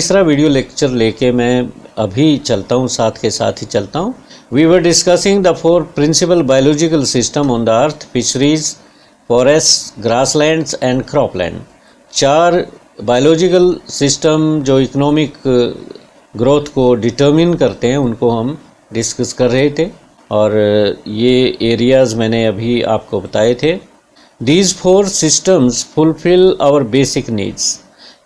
तीसरा video lecture लेके मैं अभी चलता हूँ, साथ के साथ ही चलता हूँ। We were discussing the 4 principal biological system on the earth: fisheries, forest, grasslands and cropland. 4 biological system जो इकोनॉमिक ग्रोथ को डिटर्मिन करते हैं उनको हम डिस्कस कर रहे थे और ये एरियाज़ मैंने अभी आपको बताए थे। These 4 systems fulfill our basic needs।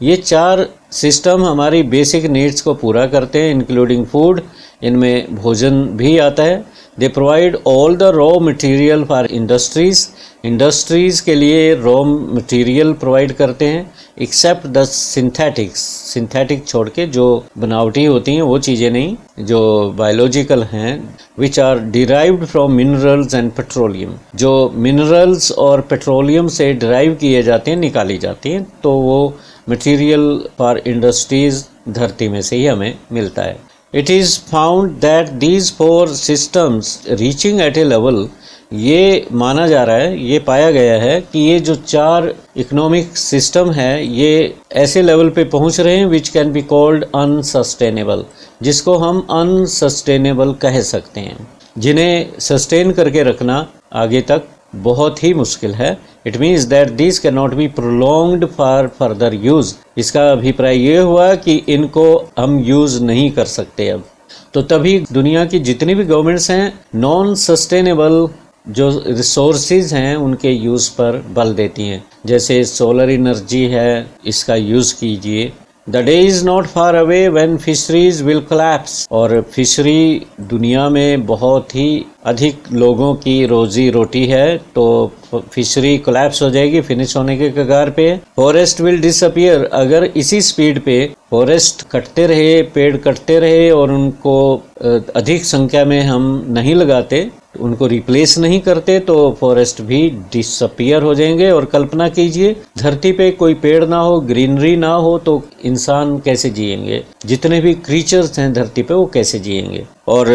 ये 4 सिस्टम हमारी बेसिक नीड्स को पूरा करते हैं, इंक्लूडिंग फूड, इनमें भोजन भी आता है। They provide all the raw material for industries, industries के लिए रॉ मटेरियल प्रोवाइड करते हैं, एक्सेप्ट द सिंथेटिक्स, सिंथेटिक छोड़ के जो बनावटी होती हैं वो चीज़ें नहीं, जो बायोलॉजिकल हैं, which are derived from minerals and petroleum. जो मिनरल्स और पेट्रोलियम से डिराइव किए जाते हैं, निकाली जाती हैं, तो वो मटेरियल फॉर इंडस्ट्रीज़ धरती में से ही हमें मिलता है। It is found that these 4 systems reaching at a level, ये माना जा रहा है, ये पाया गया है कि ये जो 4 इकोनॉमिक सिस्टम है ये ऐसे लेवल पे पहुंच रहे हैं which can be called unsustainable, जिसको हम अनसस्टेनेबल कह सकते हैं, जिन्हें सस्टेन करके रखना आगे तक बहुत ही मुश्किल है। It means that this can not be prolonged for further use. इसका अभिप्राय ये हुआ कि इनको हम यूज़ नहीं कर सकते अब। तो तभी दुनिया की जितनी भी गवर्नमेंट्स हैं नॉन सस्टेनेबल जो रिसोर्सेज हैं उनके यूज़ पर बल देती हैं, जैसे सोलर एनर्जी है, इसका यूज़ कीजिए। The day is not far away when fisheries will collapse, और फिशरी दुनिया में बहुत ही अधिक लोगों की रोजी रोटी है, तो फिशरी कोलैप्स हो जाएगी, फिनिश होने के कगार पे। फॉरेस्ट विल डिसअपियर, अगर इसी स्पीड पे फॉरेस्ट कटते रहे, पेड़ कटते रहे और उनको अधिक संख्या में हम नहीं लगाते, उनको रिप्लेस नहीं करते, तो फॉरेस्ट भी डिसअपियर हो जाएंगे। और कल्पना कीजिए धरती पे कोई पेड़ ना हो, ग्रीनरी ना हो, तो इंसान कैसे जिएंगे? जितने भी क्रीचर्स हैं धरती पे वो कैसे जिएंगे? और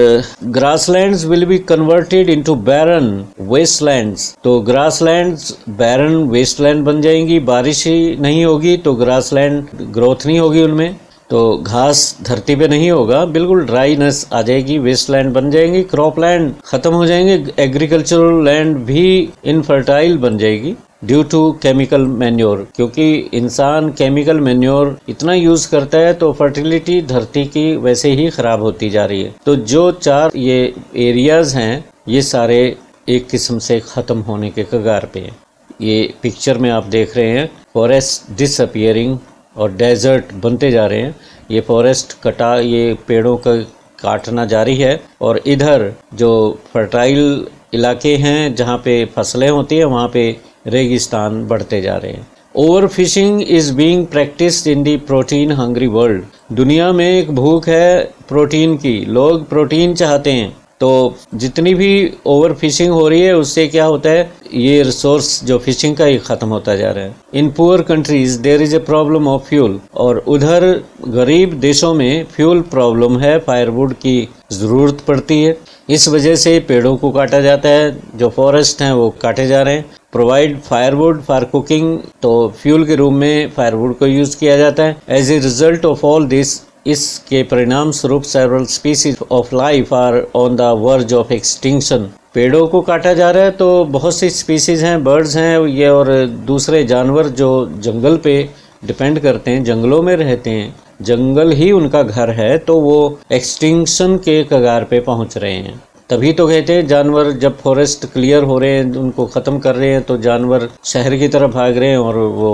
grasslands will be converted into barren wastelands, तो ग्रासलैंड्स बैरन वेस्टलैंड बन जाएंगी। बारिश ही नहीं होगी तो ग्रासलैंड ग्रोथ नहीं होगी, उनमें तो घास धरती पे नहीं होगा, बिल्कुल ड्राईनेस आ जाएगी, वेस्टलैंड बन जाएंगी। क्रॉपलैंड खत्म हो जाएंगे, एग्रीकल्चरल लैंड भी इनफर्टाइल बन जाएगी ड्यू टू केमिकल मैन्योर, क्योंकि इंसान केमिकल मैन्योर इतना यूज करता है तो फर्टिलिटी धरती की वैसे ही खराब होती जा रही है। तो जो 4 ये एरियाज हैं ये सारे एक किस्म से ख़त्म होने के कगार पे हैं। ये पिक्चर में आप देख रहे हैं फॉरेस्ट डिसअपियरिंग और डेजर्ट बनते जा रहे हैं। ये फॉरेस्ट कटा, ये पेड़ों का काटना जारी है, और इधर जो फर्टाइल इलाके हैं जहाँ पे फसलें होती हैं वहाँ पे रेगिस्तान बढ़ते जा रहे हैं। Over fishing is being practised in the protein hungry world, दुनिया में एक भूख है प्रोटीन की, लोग प्रोटीन चाहते हैं, तो जितनी भी ओवर फिशिंग हो रही है उससे क्या होता है, ये रिसोर्स जो फिशिंग का ही ख़त्म होता जा रहा है। In poor countries there is a problem of fuel, और उधर गरीब देशों में फ्यूल प्रॉब्लम है, फायरवुड की ज़रूरत पड़ती है, इस वजह से पेड़ों को काटा जाता है, जो फॉरेस्ट हैं वो काटे जा रहे हैं। प्रोवाइड फायरवुड फॉर कुकिंग, तो फ्यूल के रूप में फायरवुड को यूज़ किया जाता है। As a result of all this, इसके परिणाम स्वरूप several species of life are on the verge of extinction, पेड़ों को काटा जा रहा है तो बहुत सी स्पीसीज हैं, बर्ड्स हैं ये, और दूसरे जानवर जो जंगल पे डिपेंड करते हैं, जंगलों में रहते हैं, जंगल ही उनका घर है, तो वो एक्सटिंक्शन के कगार पे पहुंच रहे हैं। तभी तो कहते हैं जानवर जब फॉरेस्ट क्लियर हो रहे हैं, उनको ख़त्म कर रहे हैं, तो जानवर शहर की तरफ भाग रहे हैं और वो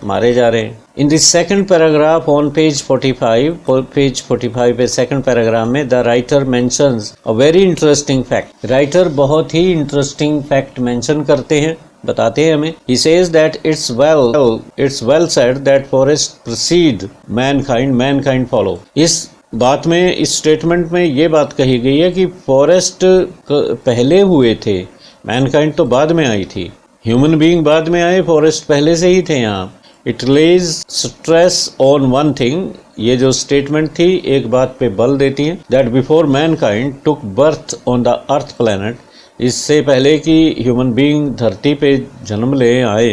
मारे जा रहे हैं। In this second paragraph on page 45, page 45 पे सेकंड पैराग्राफ में the writer mentions a very interesting fact, writer बहुत ही इंटरेस्टिंग फैक्ट मेंशन करते हैं, बताते हैं हमें। He says that it's well said that forests precede mankind, mankind follow। इस बात में, इस स्टेटमेंट में ये बात कही गई है कि फॉरेस्ट पहले हुए थे, मैनकाइंड तो बाद में आई थी, ह्यूमन बीइंग बाद में आए, फॉरेस्ट पहले से ही थे यहाँ। It Lay's stress on one thing, ये जो स्टेटमेंट थी एक बात पे बल देती है, that before Mankind took birth on the earth planet, इससे पहले कि ह्यूमन बीइंग धरती पे जन्म ले आए,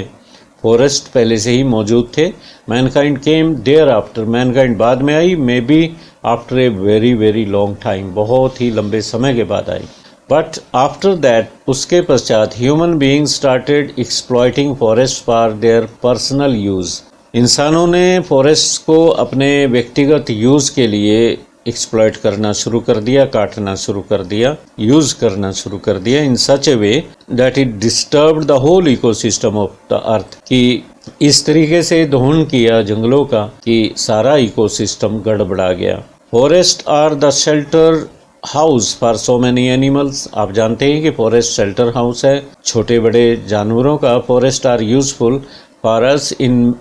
फॉरेस्ट पहले से ही मौजूद थे। Mankind came there after, mankind बाद में आई, may be after a very very long time, बहुत ही लंबे समय के बाद आई। बट आफ्टर दैट, उसके पश्चात human being started exploiting forest for their personal use, इंसानों ने फॉरेस्ट को अपने व्यक्तिगत यूज़ के लिए एक्सप्लॉइट करना शुरू कर दिया, काटना शुरू कर दिया, यूज़ करना शुरू कर दिया in such a way that it disturbed the whole ecosystem of the earth, कि इस तरीके से दोहन किया जंगलों का कि सारा इकोसिस्टम गड़बड़ा गया। Forest are the shelter house for so many animals, आप जानते हैं कि फॉरेस्ट शेल्टर हाउस है छोटे बड़े जानवरों का। Forest are useful for us in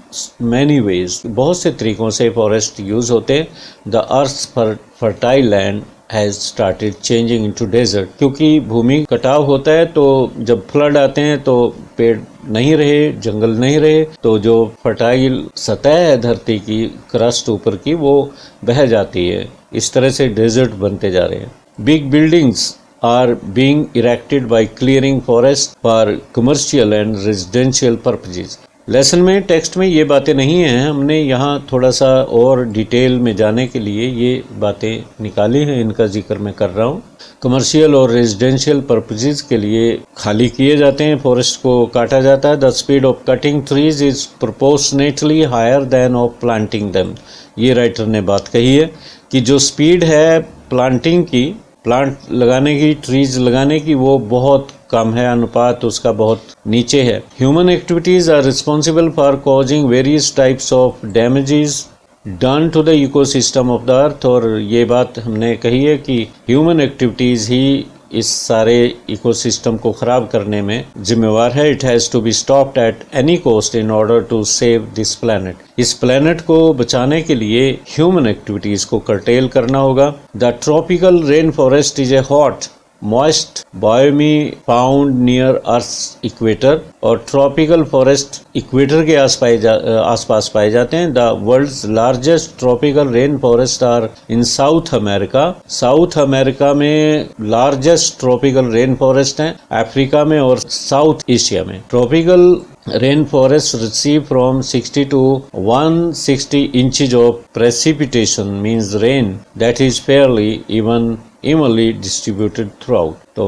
many ways, बहुत से तरीकों से फॉरेस्ट यूज़ होते। The earth fertile land has started changing into desert, क्योंकि भूमि कटाव होता है तो जब फ्लड आते हैं तो पेड़ नहीं रहे, जंगल नहीं रहे, तो जो फर्टाइल सतह है धरती की, क्रस्ट ऊपर की, वो बह जाती है। इस तरह से डेजर्ट बनते जा रहे हैं। Big buildings are being erected by clearing forest for commercial and residential purposes। Lesson में, टेक्स्ट में ये बातें नहीं हैं, हमने यहाँ थोड़ा सा और डिटेल में जाने के लिए ये बातें निकाली हैं, इनका जिक्र मैं कर रहा हूँ। कमर्शियल और रेजिडेंशियल पर्पजेज के लिए खाली किए जाते हैं, फॉरेस्ट को काटा जाता है। The speed of cutting trees is proportionately higher than of planting them, ये राइटर ने बात कही है कि जो स्पीड है प्लांटिंग की, प्लांट लगाने की, ट्रीज लगाने की, वो बहुत कम है, अनुपात उसका बहुत नीचे है। Human activities are responsible for causing various types of damages done to the ecosystem of the earth, और ये बात हमने कही है कि ह्यूमन एक्टिविटीज़ ही इस सारे इकोसिस्टम को ख़राब करने में जिम्मेवार है। It has to be stopped at any cost in order to save this planet, इस प्लैनेट को बचाने के लिए ह्यूमन एक्टिविटीज़ को कर्टेल करना होगा। The tropical rain forest is a hot moist biome found near earth equator, और tropical forest equator के आसपास पाए जाते हैं। The world's largest tropical rain forest are in South America, South America में लार्जेस्ट ट्रॉपिकल रेन फॉरेस्ट हैं, Africa में और साउथ एशिया में। Tropical rain forest receive from 60 to 160 inches of precipitation, means rain that is fairly evenly distributed throughout। तो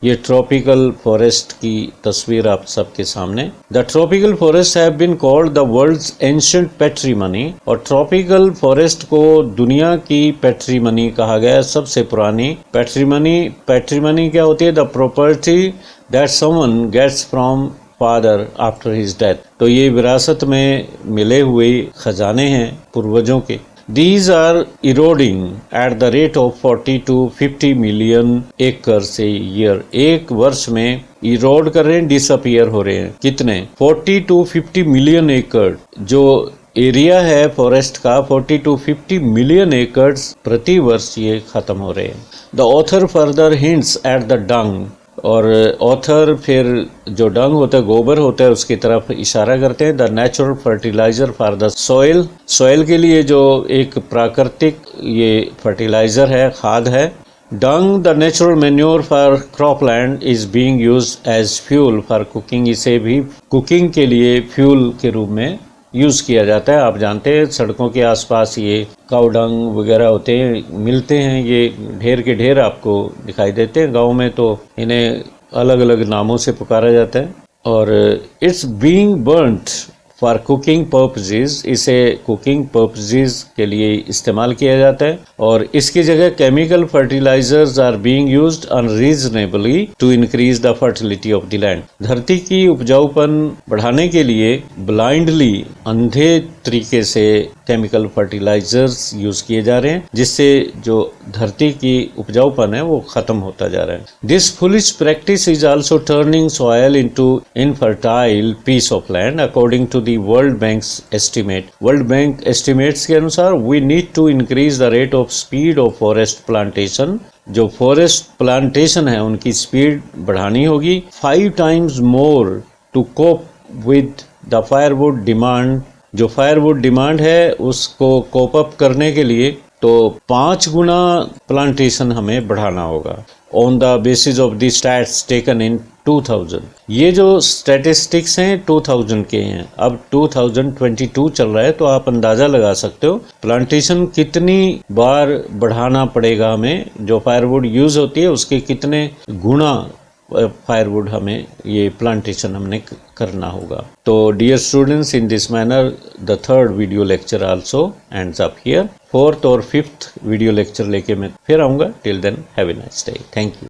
ये tropical forest की तस्वीर आप सबके सामने। The tropical forest have been called the world's ancient patrimony, और tropical forest को दुनिया की पैट्रीमनी कहा गया है, सबसे पुरानी पैट्रीमनी क्या होती है? The property that someone gets from father after his death, तो ये विरासत में मिले हुए खजाने हैं पूर्वजों के। These are eroding at the rate of 40 to 50 million acres a year, एक वर्ष में इरोड कर रहे हैं, डिसअपियर हो रहे हैं। कितने? 40 to 50 मिलियन एकड़, जो एरिया है फॉरेस्ट का 40 to 50 मिलियन एकड़ प्रति वर्ष ये खत्म हो रहे हैं। The author further hints at the dung, और ऑथर फिर जो डंग होता है, गोबर होता है, उसकी तरफ इशारा करते हैं। The natural fertiliser for the soil, soil के लिए जो एक प्राकृतिक ये फर्टिलाइजर है, खाद है। Dung the natural manure for cropland is being used as fuel for cooking, इसे भी कुकिंग के लिए फ्यूल के रूप में यूज़ किया जाता है। आप जानते हैं सड़कों के आसपास ये काऊ डंग वगैरह होते हैं, मिलते हैं, ये ढेर के ढेर आपको दिखाई देते हैं। गांव में तो इन्हें अलग अलग नामों से पुकारा जाता है। और it's being burnt for cooking purposes, इसे कुकिंग पर्पजेज के लिए इस्तेमाल किया जाता है। और इसकी जगह chemical fertilisers are being used unreasonably to increase the fertility of the land, धरती की उपजाऊपन बढ़ाने के लिए ब्लाइंडली, अंधे तरीके से केमिकल फर्टिलाइजर्स यूज किए जा रहे हैं, जिससे जो धरती की उपजाऊपन है वो खत्म होता जा रहा है। This foolish practice is also turning soil into infertile piece of land according to the World Bank's estimate. World Bank estimates के अनुसार we need to increase the rate of speed of forest plantation, जो forest plantation है उनकी speed बढ़ानी होगी 5 times more to cope with the firewood demand, जो firewood demand है उसको कोप अप करने के लिए तो 5 गुना प्लांटेशन हमें बढ़ाना होगा। On the basis of the stats taken in 2000। ये जो स्टैटिस्टिक्स हैं 2000 के हैं, अब 2022 चल रहा है, तो आप अंदाज़ा लगा सकते हो प्लांटेशन कितनी बार बढ़ाना पड़ेगा हमें, जो फायरवुड यूज़ होती है उसके कितने गुना फायरवुड हमें ये प्लांटेशन हमने करना होगा। तो dear students, in this manner the third video lecture also ends up here. Fourth और फिफ्थ वीडियो लेक्चर लेके मैं फिर आऊँगा। Till then have a nice day. Thank you.